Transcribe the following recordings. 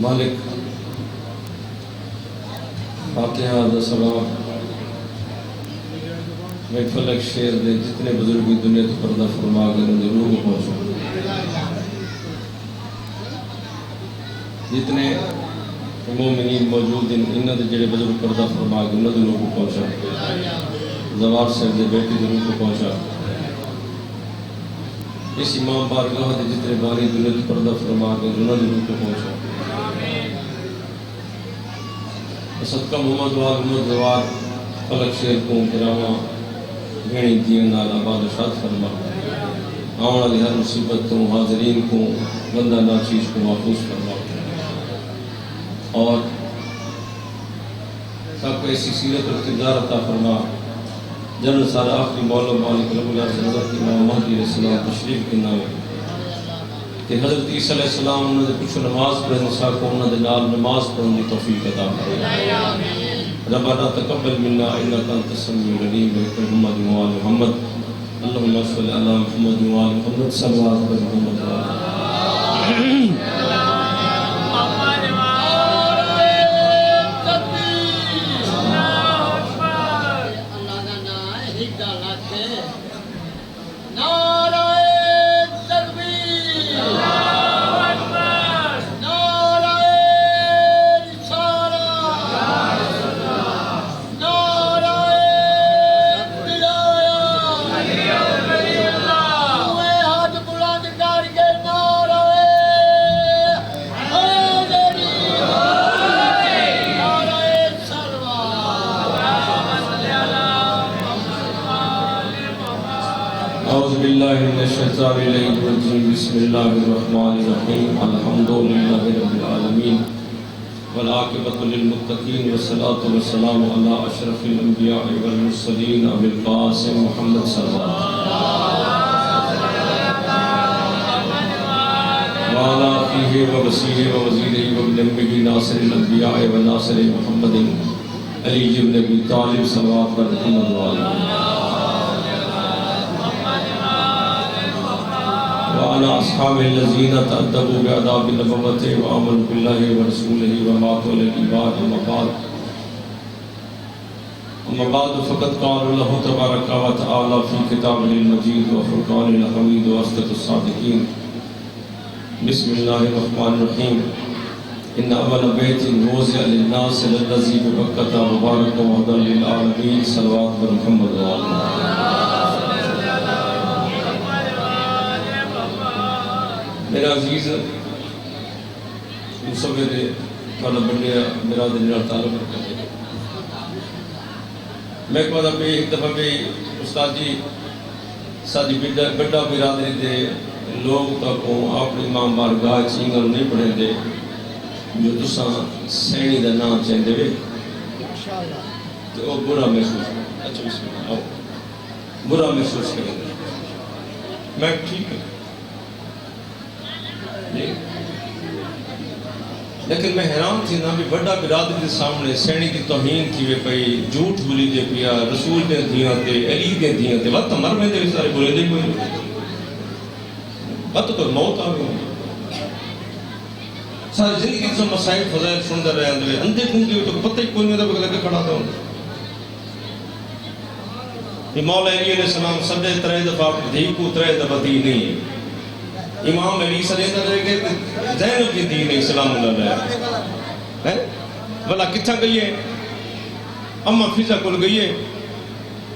مالک فاتحہ دا سلام میں فلک شیر دے جتنے بزرگی دنیا تو پردہ فرما کر ان روح کو پہنچو، جتنے مومنین موجود ہیں انہوں نے جڑے بزرگ پردہ فرما کر انہوں نے روح کو پہنچا، زوار صاحب دے بیٹی دے روح کو پہنچا، اس امام بارگاہ دے جتنے باری دنیا تو پردہ فرما کر انہوں نے روح کو پہنچا، صدقہ محمد وال محمد زوار فلک شیر کو کراما گھنی دین نال آباد شاد فرما، آوڑا لی ہر مصیبت تو حاضرین کو بندہ ناچیز کو محفوظ فرما، اور سب کو ایسی سیرت و اقتدار عطا فرما جنرل سارا آخری مولا مالک رب العزت حضرت امام مہدی علیہ السلام تشریف کے نامے کہ حضرت عیسیٰ علیہ السلام انہوں نے کچھ نماز پڑھنے نساء کو انہوں نے نال نماز پڑھنے توفیق عطا فرما، ربنا تقبل منا انک انت السمیع العلیم محمد و آل محمد اللہم صلی علی محمد و آل محمد صلوات پر محمد و آل بسم اللہ الرحمن الرحیم الحمدللہ رب العالمین والعاقبۃ للمتقین والصلاة والسلام علی اشرف الانبیاء والمرسلین ابی القاسم محمد صلی اللہ وعلی آلہ وصحبہ ووزیرہ وابن ناصر الانبیاء وناصر محمد علی بن ابی طالب صلوات پر محمد وعلی وعلى أصحاب الذين تأدبوا بآداب النبوة وآمنوا بالله ورسوله وماتوا على الإيمان أما بعد فقد قال الله تبارك وتعالى في كتابه المجيد وفرقانه الحميد وأصدق الصادقين بسم الله الرحمن الرحيم إن أول بيت وضع للناس للذي ببكة مبارك وهدى للعالمين صلوات محمد وآله میرا عزیز مصور تھوڑا بڑھیا میرا دل تعلق رکھتے ہیں، میں کہا ایک دفعہ بھی استاد جی ساری بڑا برادری دے لوگ تک اپنی ماں بارگاہ چینگل نہیں پڑھیں دے جو تساں سینی دا نام چاہتے ہوئے تو وہ برا محسوس کریں، اچھا بسم اللہ آؤ برا محسوس کریں، میں ٹھیک ہے لیکن میں حیران تھی نا بھی بڑا برادری کے سامنے سینی کی توہین کی وے پئی جھوٹ بولی دے پیا رسول دے دیاں تے علی دے دیاں تے وقت مر میں دے سارے بولے دے کوئی وقت تو موت آ گئی ساری زندگی سے مسائل فضائل سنتے رہے اندر اندھے گھنگے تو پتہ ہی کوئی نہیں تھا لگے کھڑا تھا کہ مولا علی علیہ السلام سدے ترے دفعہ دھی کو ترے دفعہ دی نہیں امام علی صلی اللہ علیہ وسلم کہ زینب کی دین اسلام اللہ ہے بلا کتھا گئی ہے اما فضا کل گئی ہے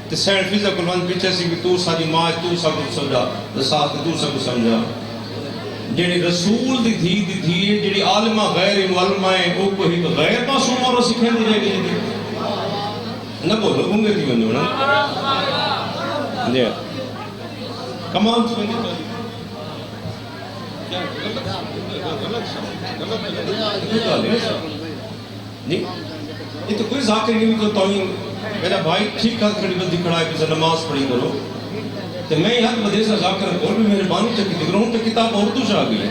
تو سینڈ فضا کل وان پیچھے سی کہ تو ساری ماں تو سب کو سمجھا ساتھ تو سب کو سمجھا جڑی رسول دی تھی جڑی عالمہ غیر علماء ہیں وہ کوئی غیر معصوم اور سکھیں دی جائے گی نہ بولو گونگے تھی بندو نا جی کمال تھی بندی تو نہیں یہ تو کوئی ذاکر نہیں تو توہین میرا بھائی ٹھیک ہاتھ کھڑی بندی کھڑا ہے کہ نماز پڑھی کرو تو میں ہر مدرسہ ذاکر اور بھی مہربانی چکی تھی گرہوں تو کتاب اردو سے آ گئی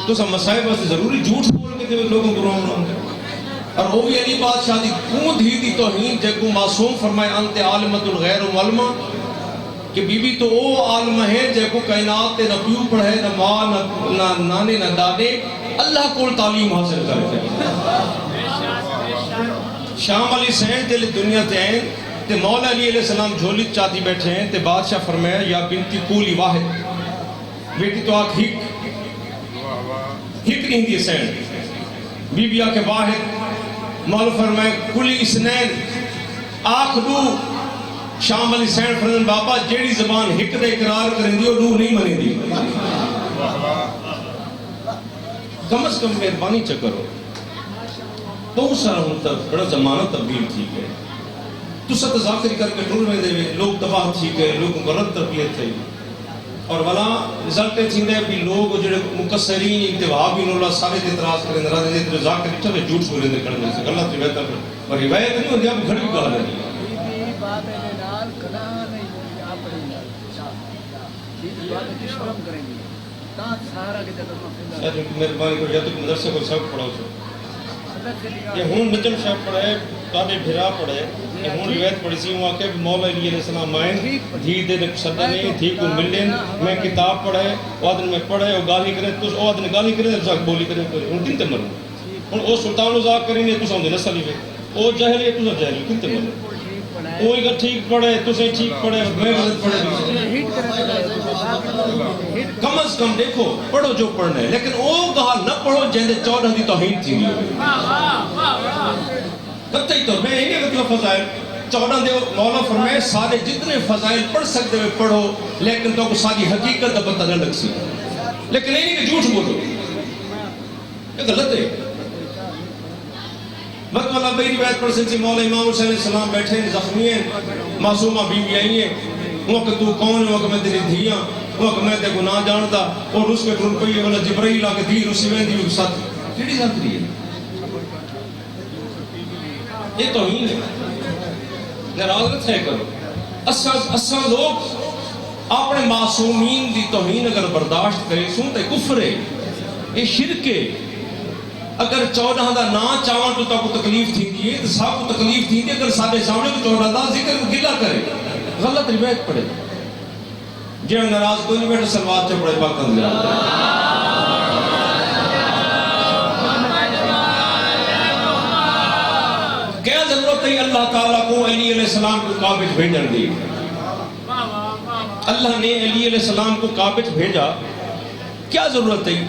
تو سب مسائب واسطے ضروری جھوٹ بول کے لوگوں کو گرہوں اور وہ بھی علی بادشاہ دی کون دھی دی توہین جگو معصوم فرمائے انت عالمت الغیر معلومہ کہ بی بی تو وہ عالمہ ہے جگو کائنات نہ پیو پڑھے نہ ماں نہ نانے نہ دادے اللہ کو تعلیم حاصل کرے شام علی سین دل دنیا تین تے مولا علی علیہ السلام جھولی چاہتی بیٹھے ہیں تے بادشاہ فرمایا یا بنتی کولی واحد بیٹی تو آنکھ ہک نہیں دی سین بی بی آکے واحد مولا فرمائے کلی اسنین آنکھ دو شام علی سین فرمائے بابا جیڑی زبان ہک دے اقرار کریں دی اور دو نہیں منی دی کم از کم مہربانی چکرو بہت سارا ہوتا بڑا زمانہ تبدیل ٹھیک ہے تو ست ذاکری کر کے ٹور میں دے لوگ تباہ ٹھیک ہے لوگ غلط تربیت تھے اور والا رزلٹ تھیندے بھی لوگ جڑے مقصرین انتواب بھی اللہ سارے اعتراض کریں راز دے ذاکر اٹھا میں جھوٹ بولے دے کرنے سے غلط روایت اور روایت نہیں ہوندی آپ گھڑی گاہ نہیں بات ہے نال کلا نہیں آپ کی شرم کریں گے تا سارا کے جگہ مہربانی کو یا تو مدرسے کو سبق پڑھاؤ سو یہ ہون نجم صاحب پڑھے تانے بھرا پڑھے یہ ہون روایت پڑھی سی وہاں کہ مولا علی علیہ السلام آئیں دھی دے صدنے دھی کو ملین میں کتاب پڑھے وادن میں پڑھے اور گالی کریں تو وادن گالی کریں تو ساک بولی کریں ان کن تے مروں ان او سلطان و زاک کریں تو سامدے نسلی ہوئے او جہل ہے تو جہل کن تے مروں کوئی اگر ٹھیک پڑھے تو سے ٹھیک پڑھے میں غلط پڑھے کم از کم دیکھو پڑھو جو پڑھنا ہے لیکن او گال نہ پڑھو جہنے 14 دی توہین تھی قطعی طور میں انہیں مطلب فضائل 14 دے مولا فرمائے سارے جتنے فضائل پڑھ سکتے ہوئے پڑھو لیکن تو کو ساری حقیقت دا پتہ نہ لگ سی لیکن نہیں کہ جھوٹ بولو یہ غلط ہے وقت والا بھئی روایت پڑھ سکتی مولا امام حسین علیہ السلام بیٹھے ہیں زخمی ہیں معصومہ بی بی آئی ہیں وہ کہ تو کون ہے وہ کہ میں تیری دھیاں وہ کہ میں تے گناہ جانتا اور اس میں ٹرن پئی ہے والا جبرائیل آ کے دی رسی میں دی ساتھ کیڑی ذات رہی ہے یہ توہین ہے ناراضت ہے کرو اساں لوگ اپنے معصومین دی توہین اگر برداشت کریں سن تے کفر ہے یہ شرک ہے اگر 14 دا نا چاہاں تو تا کو تکلیف تھی دیئے تو صاحب کو تکلیف تھی دیئے اگر سارے سامنے کو 14 دا ذکر کو گلہ کرے غلط روایت پڑھے جنہوں ناراض کوئی نہیں بیٹھے سلوات چا پڑھے پاک اندر کیا ضرورت ہے اللہ تعالیٰ کو علی علیہ السلام کو کعبہ بھیجن دی اللہ نے علی علیہ السلام کو کعبہ بھیجا کیا ضرورت ہے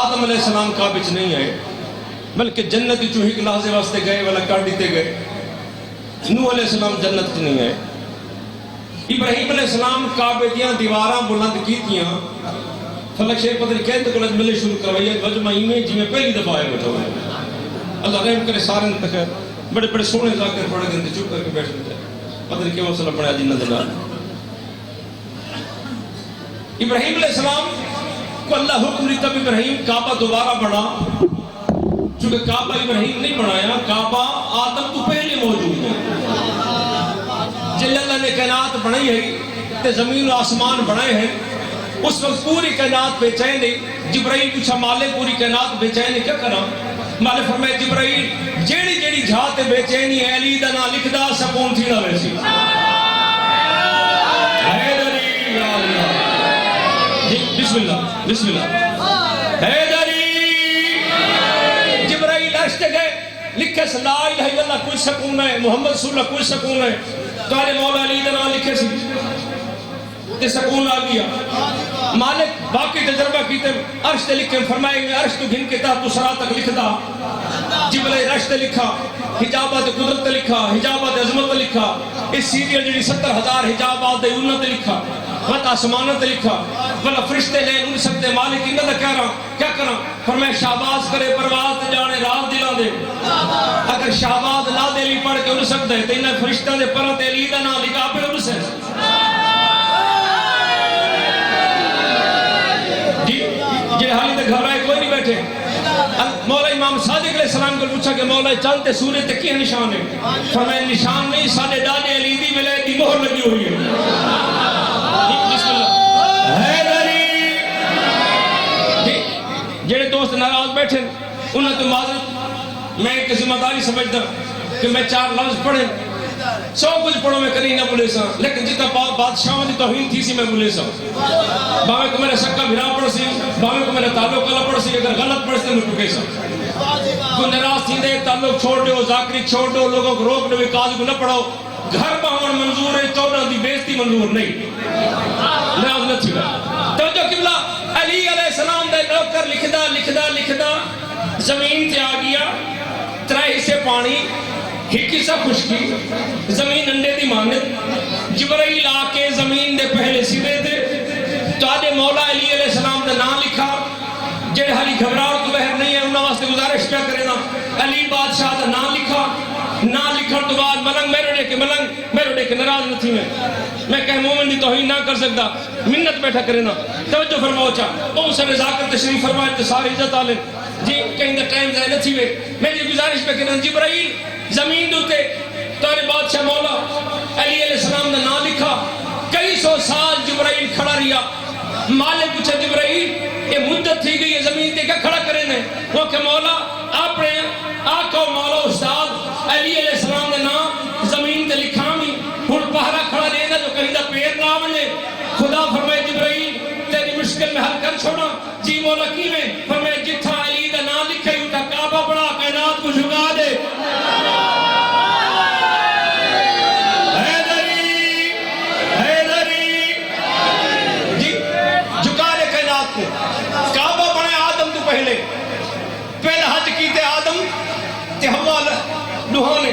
آدم علیہ السلام کعبہ نہیں آئے بلکہ جنتی چوہی کے لحظے واسطے گئے والا کاٹ دیتے گئے نوح علیہ السلام جنت نہیں آئے ابراہیم علیہ السلام کعبہ دیاں دیواراں بلند کی تیاں فلک شیخ پتر کہتے کہ ملے شروع کروائیے وجہ مہینے جی میں پہلی دفعہ آئے بیٹھا ہوئے اللہ رحم کرے سارے انتخیر بڑے بڑے سونے ذاکر پڑھ گئے چپ کر کے بیٹھ گئے پتر کیا مسئلہ پڑھا جنہ دلال ابراہیم علیہ السلام کو اللہ حکم دیتا بھی ابراہیم کعبہ دوبارہ بنا چونکہ کعبہ ابراہیم نہیں بنایا کعبہ آدم تو پہلے موجود ہے جل اللہ نے کائنات بنائی ہے تے زمین و آسمان بنائے ہیں اس وقت پوری کائنات بے چین ہے جبرائیل پوچھا مالک پوری کائنات بے چین ہے کیا کرا مالک فرمائے جبرائیل جیڑی جیڑی جھات بے چینی ہے علی دا نا لکھ دا سکون تھی نہ ویسی حیدری یا اللہ جی بسم اللہ بسم اللہ حیدری جبرائیل اشتے گئے لکھے سے لا الہ الا اللہ کوئی سکون ہے محمد رسول اللہ کوئی سکون ہے کالے مولا علی دا نا لکھے سی تے سکون آ گیا مالک باقی تجربہ کیتے عرش تے لکھے فرمائے گئے عرش تو گھن کے تحت تو سرا تک لکھ دا جبرائیل عرش تے لکھا حجابات قدرت تے لکھا حجابات عظمت تے لکھا اس سیریل جڑی 70,000 حجابات دے انہوں تے لکھا وقت آسمانہ تے لکھا ولا فرشتے لے ان سکتے مالک انہوں نے کیا کرا فرمائے شہباز کرے پرواز تے جانے راہ دلا دے اگر شہباز لا دے لی پڑھ کے ان سکتے تو انہیں فرشتہ دے پرہ تے لی دا نا لکھا پہ ان سے جی حالی تے گھر آئے کوئی نہیں بیٹھے مولا امام صادق علیہ السلام کو پوچھا کہ مولا چلتے سورے تے کیا نشان ہے فرمائے نشان نہیں ساڑھے ڈانے علی دی ولایت دی مہر لگی ہوئی ہے بیٹھے انہوں تو معذرت میں ایک ذمہ داری سمجھتا کہ میں 4 لفظ پڑھیں سو کچھ پڑھو میں کری نہ بولے سا لیکن جتا بادشاہوں دی توہین تھی سی میں بولے سا باوے کو میرے سکا بھرا پڑھ سی باوے کو میرے تعلق کلا پڑھ سی اگر غلط پڑھ سی میں ٹکے سا کوئی نراز تھی دے تعلق چھوڑ دو ذاکری چھوڑ دو لوگوں کو روک دو کاز کو نہ پڑھو گھر باہر منظور ہے 14 دی بیستی منظور نہیں نراز نہ تھی توجہ قبلہ علی علیہ السلام دے نوکر لکھدا زمین تے آ گیا 3 حصے پانی ایک حصہ خشکی زمین انڈے دی مانت جبرائیل آ کے زمین دے پہلے سرے تے تو آدھے مولا علی علیہ السلام دا نام لکھا جڑے حالی گھبراہٹ تو بہر نہیں ہے انہاں واسطے گزارش پہ کرے نا علی بادشاہ دا نام لکھا نام لکھن تو بعد ملنگ میرے ڈے کے ناراض نہ تھی میں کہ مومن دی توہین نہ کر سکتا منت بیٹھا کرے نا توجہ فرماؤ چاہ او سر ذاکر تشریف فرمائے تے ساری عزت آلے جی کہیں دا ٹائم ضائع نہ تھی وے میں جی گزارش پہ کرنا جبرائیل زمین دوتے تارے بادشاہ مولا علی علیہ السلام نے نام لکھا کئی 100 سال جبرائیل کھڑا رہیا مالک پوچھا جبرائیل یہ مدت تھی گئی ہے زمین تے کیا کھڑا کرے نے وہ کہ مولا اپنے آقا مولا استاد علی علیہ السلام نے نام زمین تے لکھا میں ہن پہرا کھڑا رہنا جو کہیں دا پیر نہ بنے خدا فرمائے جبرائیل تیری مشکل میں حل کر چھوڑا جی مولا کی میں فرمائے جتھا علی دا نام لکھے اٹھا کعبہ بڑا کائنات کو جھکا دے پہلے حج کیتے آدم تے حوا لوہانے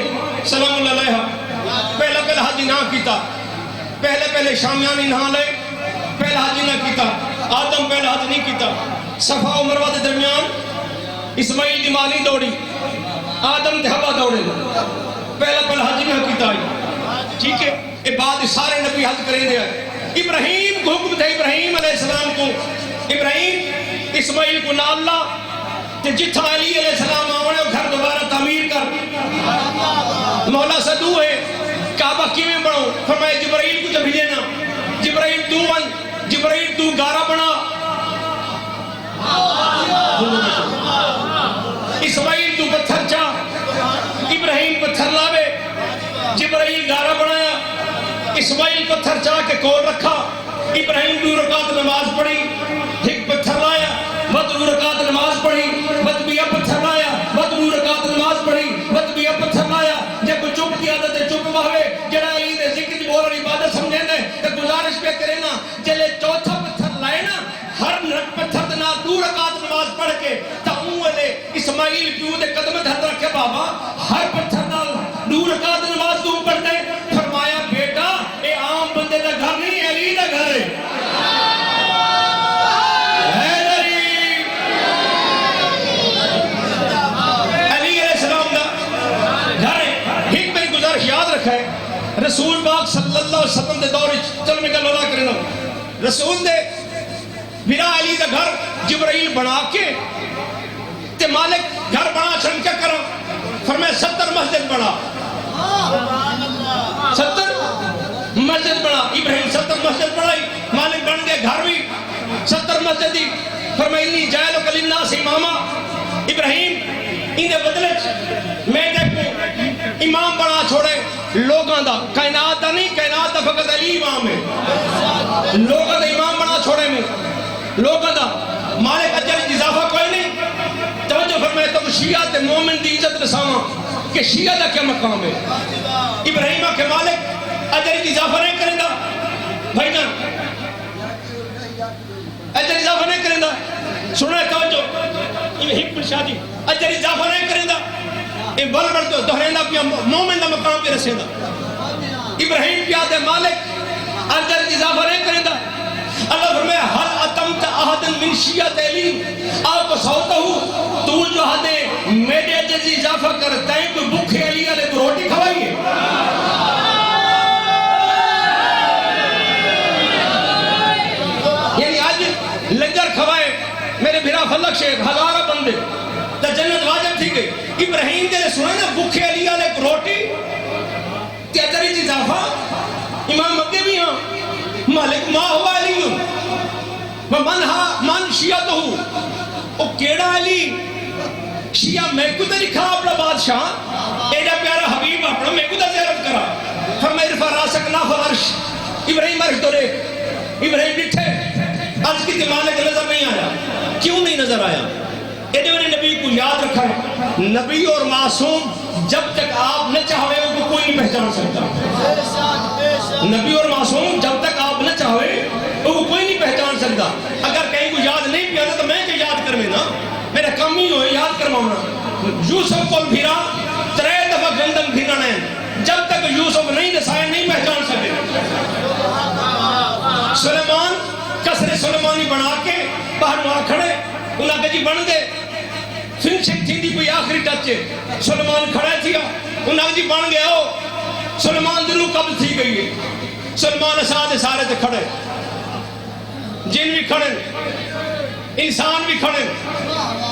سلام اللہ علیہ پہلے حج نہ کیتا پہلے شامیانی نہ لے پہلے حج نہ کیتا آدم پہلے حج نہیں کیتا صفا و مروہ دے درمیان اسماعیل دی مالی دوڑی آدم تے حوا دوڑے پہلے حج نہ کیتا ٹھیک ہے اے بعد سارے نبی حج کریں دے ابراہیم کو حکم تھے ابراہیم علیہ السلام کو ابراہیم اسماعیل کو نہ اللہ کہ جتھا علی علیہ السلام آوڑے گھر دوبارہ تعمیر کر مولا سے دو ہے کعبہ کیویں بڑھو فرمائے جبرائیل کو جب بھیجنا جبرائیل تو گارہ بنا اسماعیل تو پتھر چاہ ابراہیم پتھر لاوے جبرائیل گارہ بنایا اسماعیل پتھر چاہ کے کول رکھا ابراہیم 2 رکعت نماز پڑھی ایک پتھر لایا بد 2 رکعت نماز پڑھی بد بیا پتھر لایا بد 2 رکعت نماز پڑھی بد بیا پتھر لایا جب چپ کی عادت ہے چپ باہے جڑا علی دے ذکر دی بول رہی عبادت سمجھے نے تے گزارش پہ کرے نا جلے چوتھا پتھر لائے نا ہر پتھر دے نال 2 رکعت نماز پڑھ کے تا اولے اسماعیل پیو دے قدم تے ہاتھ رکھے بابا ہر پتھر نال 2 رکعت نماز تو پڑھ دے فرمایا بیٹا اے عام بندے دا گھر نہیں علی دا گھر ہے رسول پاک صلی اللہ علیہ وسلم دے دور چل میں گل اللہ کرنا رسول دے میرا علی دا گھر جبرائیل بنا کے تے مالک گھر بنا چھن کیا کرا فرمائے 70 مسجد بنا 70 مسجد بنا ابراہیم 70 مسجد بنائی مالک بن گئے گھر بھی 70 مسجد دی فرمائے انی جائلو کل الناس اماما ابراہیم انہیں بدلے میں دیکھوں امام بنا چھوڑے لوگاں دا کائنات دا نہیں کائنات دا فقط علی امام ہے لوگاں دا امام بنا چھوڑے میں لوگاں دا مالک اجر اضافہ کوئی نہیں توجہ فرمائے تو شیعہ تے مومن دی عزت رساواں کہ شیعہ دا کیا مقام ہے ابراہیمہ کے مالک اجر اضافہ نہیں کریں دا بھائی جان اجر اضافہ نہیں کریں دا سنیں توجہ حکم شادی اجر اضافہ نہیں کریں دا اے بل بڑھ تو دہریندا پیا مومن دا مقام پہ رسیندا ابراہیم پیا دے مالک اجر اضافہ نہیں کریندا اللہ فرمایا حل اتمت احد من شیعت علی آپ سوتا ہوں تو جو حدے میرے اجر اضافہ کر تائیں کوئی بھوکے علی والے کو روٹی کھوائیے یعنی آج لنگر کھوائے میرے بھرا فلک شیخ ہزارہ بندے تا جنت واجب تھی گئی ابراہیم دے سنے نا بھوکے علی والے کو روٹی تے اجر اضافہ امام مکے بھی ہاں مالک ما ہوا علی من شیعتہو او کیڑا علی شیعہ میں کو تے لکھا اپنا بادشاہ ایڈا پیارا حبیب اپنا میں کو تے زیارت کرا فرمائے ارفع راسک نحو العرش ابراہیم عرش تو دیکھ ابراہیم ڈٹھے عرض کی مالک نظر نہیں آیا کیوں نہیں نظر آیا ایڈے میں نے نبی کو یاد رکھا ہے نبی اور معصوم جب تک آپ نہ چاہوے ان کو کوئی نہیں پہچان سکتا نبی اور معصوم جب تک آپ نہ چاہوے ان کو کوئی نہیں پہچان سکتا اگر کہیں کو یاد نہیں کیا تو میں کہ یاد کر میں نا میرا کم ہی ہوئے یاد کرواؤنا یوسف کو بھیرا 3 دفعہ گندم بھیرنا ہے جب تک یوسف نہیں نسائے نہیں پہچان سکے سلیمان قصر سلیمانی بنا کے باہر وہاں کھڑے انہاں کہ جی بن دے فنشنگ تھی دی کوئی آخری ٹچے سلیمان کھڑے تھیا انہاں کہ جی بن گیا ہو سلیمان دلو قبض تھی گئی ہے سلیمان اساد سارے تے کھڑے جن بھی کھڑے انسان بھی کھڑے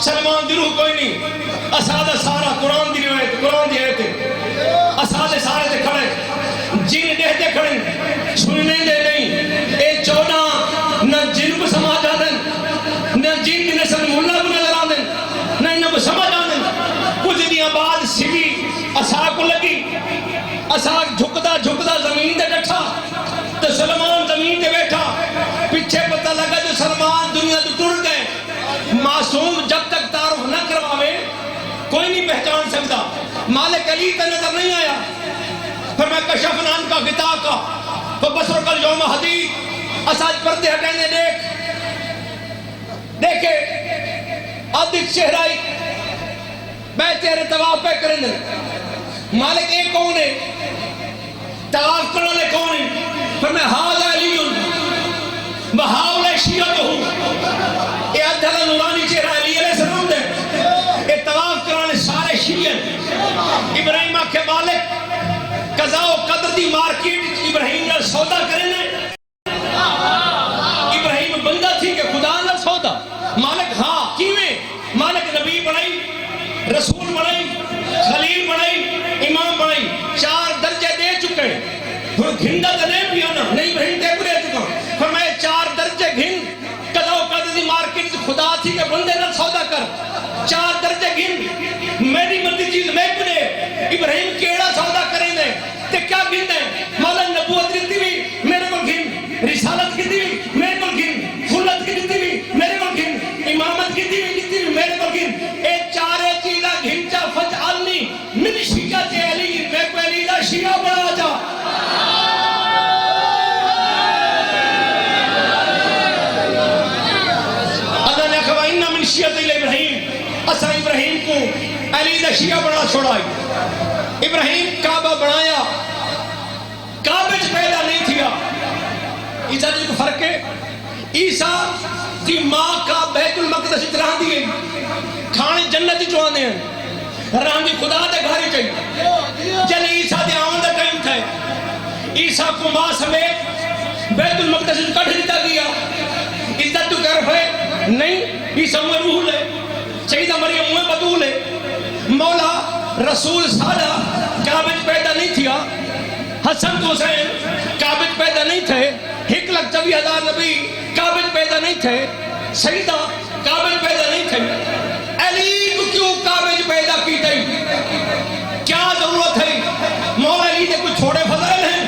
سلیمان دلو کوئی نہیں اساد سارا قرآن دی روایت قرآن دی آیت اساد سارے تے کھڑے جن دہتے کھڑے سننے دے نہیں اے 14 نہ جن کو سماج آدن نہ جن کی نسل ملا کو نظر آدن نہ انہوں کو سمجھ آدن کچھ دیا بعد سبھی اسا کو لگی اسا جھکتا زمین دے ڈٹھا تو سلمان زمین دے بیٹھا پیچھے پتہ لگا جو سلمان دنیا تو ٹر گئے معصوم جب تک تعارف نہ کرواوے کوئی نہیں پہچان سکتا مالک علی کا نظر نہیں آیا پھر میں کشفنا ان کا غطا کا فبصر کل یوم حدید اساج پردے ہٹینے دیکھے عدد شہرائی بیت تیرے طواف پہ کریں دے مالک ایک کون ہے طواف کرنے کون ہے پھر میں حاضر علیون وحاول شیعت ہوں اے ادھر نورانی چہرہ علی علیہ السلام دے اے طواف کرنے سارے شیعت ابراہیم کے مالک قضاء و قدر دی مارکیٹ ابراہیم نے سودا کرنے ابراہیم بندہ تھی کہ خدا نہ سودا مالک ہاں کیویں مالک نبی بنائی رسول بنائی خلیل بنائی امام بنائی 4 درجے دے چکے پھر گھنڈا تو نہیں پیانا نہیں ابراہیم دے پورے چکا پھر میں 4 درجے گھن قضاء و قدر دی مارکیٹ خدا تھی کہ بندے نہ سودا کر 4 درجے گھن میری مرضی چیز میں پورے ابراہیم کیڑا سودا کریں دے تے کیا گھن دے مولا نبوت کی بھی میرے کو گھن رسالت کی بھی میرے کو گھن خلت کی بھی میرے کو گھن امامت کی بھی میرے کو گھن اے 4 چیزہ گھن چا فجعلنی من شیعت علی میں کو علی دا شیعہ بنا جا اللہ نے کہا انہا من شیعت ابراہیم اسا ابراہیم کو علی دا شیعہ بنا چھوڑائی ابراہیم کعبہ بنایا کعبہ پیدا نہیں تھیا عیسیٰ جی کو فرق ہے عیسیٰ کی ماں کا بیت المقدس اتران دیئے کھانے جنتی چوانے ہیں رہنگی خدا دے گھاری چاہیے جل عیسیٰ دے آمد قائم تھے عیسیٰ کو ماں سمیت بیت المقدس کٹھ دیتا گیا عزت تو کرف ہے نہیں عیسیٰ میں روح لے سیدہ مریم میں بدول ہے مولا رسول سادہ کعبت پیدا نہیں تھیا حسن تو حسین کعبت پیدا نہیں تھے 1,24,000 نبی کعبت پیدا نہیں تھے سیدہ کعبت پیدا نہیں تھے علی کو کیوں کعبت پیدا کی تھی کیا ضرورت ہے مولا علی نے کوئی چھوڑے فضائل ہیں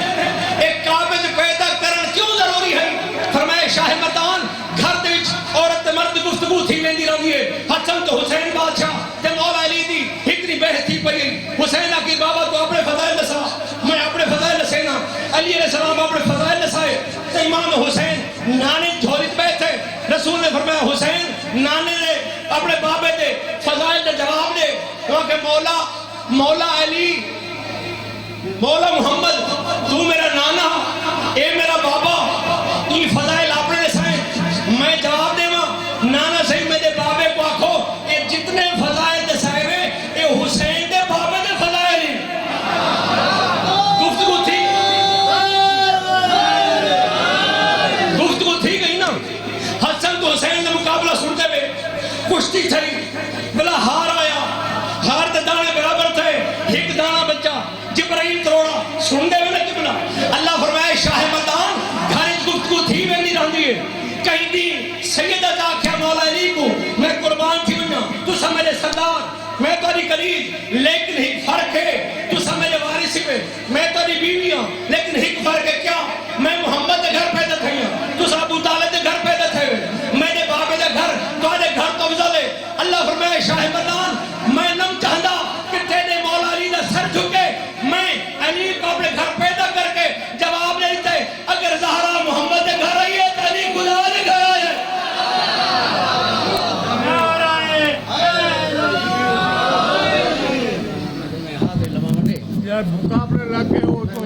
ایک کعبت پیدا کرن کیوں ضروری ہے فرمائے شاہ مردان گھر دے عورت مرد گفتگو تھی لیندی رہی ہے حسن تو حسین بادشاہ تے مولا علی دی اتنی بحث تھی پئی حسین کی بابا تو اپنے فضائل نسا میں اپنے فضائل نسینا علی علیہ السلام اپنے فضائل نسائے تے امام حسین نانے جھولت بیٹھے رسول نے فرمایا حسین نانے نے اپنے بابے دے فضائل دے جواب دے وہاں کہ مولا علی مولا محمد تو میرا نانا اے میرا بابا یہ فضائل اپنے نسائے میں جواب دے ماں نانا صحیح میرے بابے کو آکھو اے جتنے فضائل نسائے ہوئے اے حسین دے بابے دے فضائل ہیں گفتگو تھی گئی نا حسن تو حسین نے مقابلہ سنتے ہوئے کشتی تھی بلا ہار آیا ہار دے دانے برابر تھے ایک دانا بچہ جبرائیل کروڑا سن دے میں نہ جبنا اللہ فرمائے شاہ مردان گھر گفتگو تھی میں نہیں رہن دیئے کہیں دی سیدہ جا کیا مولا علی کو میں قربان تھی ہوئی تو سا میرے سردار میں تاری قریب لیکن ایک فرق ہے تو سمجھے وارث پہ میں تاری بیوی ہوں لیکن ایک فرق ہے کیا میں محمد دے گھر پیدا تھی ہوں تو ابو طالب دے گھر پیدا تھے میں نے بابے دے گھر تو آدھے گھر تو افضل ہے اللہ فرمائے شاہ مردان میں نم چاہتا کہ تیرے مولا علی دا سر جھکے میں علی کو اپنے گھر پیدا کر کے جواب نہیں دیتے اگر زہرا محمد دے گھر آئی ہے تو علی خدا دے گھر آئے مقابلے لگ گئے ہو تو